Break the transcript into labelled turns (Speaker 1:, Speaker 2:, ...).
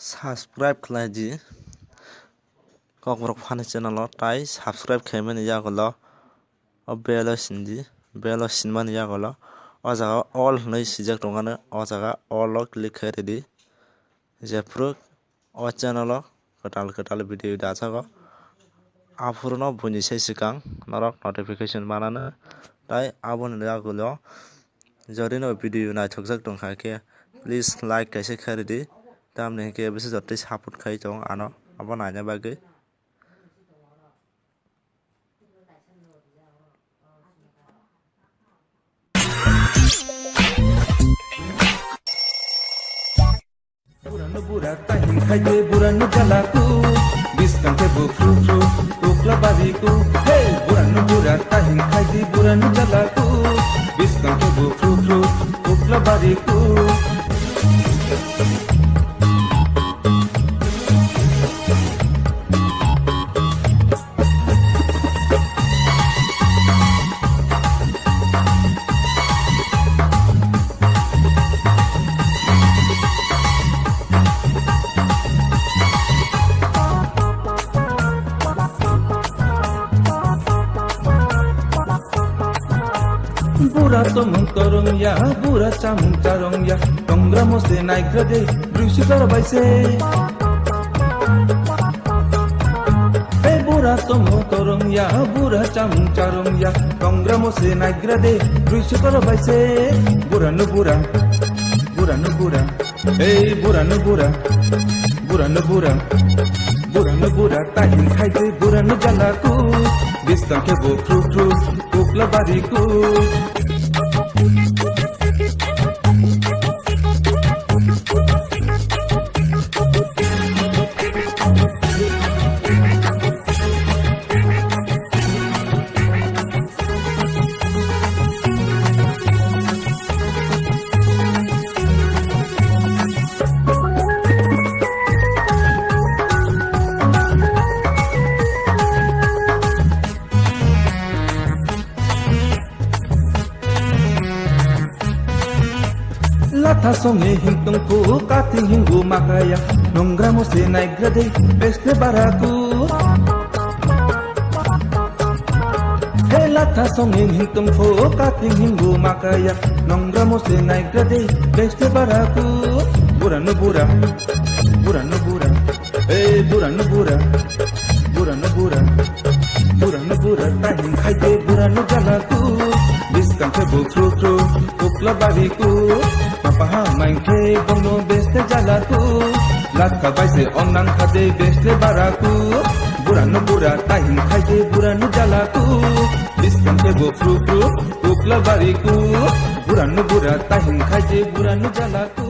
Speaker 1: subscribe khlaiji kokborok phani channel o tai subscribe khaimani yagolo o bell o sindi bell o sinmani yagolo o jaga all hinui sijak tongmani o jaga all o click khai redi jephru o channel o katal video dachago afurno buni sai sikang norok notification manana tai aboni yagolo jodi no video naithokjak tongkha khe please like kaisa khai redi tamni ke bisi jottoi support khai tong ano abo naina bagui
Speaker 2: Buranu burak tahin khaite buranu jalaku biskante bukru ukla bariku hey buranu burak tahin khaite buranu jalaku biskante bukru ukla bariku Bura tomung torong ya, bura camung carong ya, tongramo se naik grade, brusi karabai se. Hey bura tomung torong ya, bura camung carong ya, tongramo se naik grade, brusi karabai se. Bura no bura, hey bura no bura, bura no bura, tahin khaite bura no jalaku, bistan ke bukru ukla bariku. Latha songe hintong ku kati hinggu makaya nongramo se naik grade beste baraku Hey latha songe hintong ku kati hinggu makaya nongramo se naik grade beste baraku Buranu bura hey buranu bura tahin khaite buranu jalaku biskante bukru ukla bariku Paha maingke bono beste jalaku Latka baise onang khade beste baraku Buranu bura tahin khaite buranu jalaku Biskante bukru ukla bariku Buranu bura tahin khaite buranu jalaku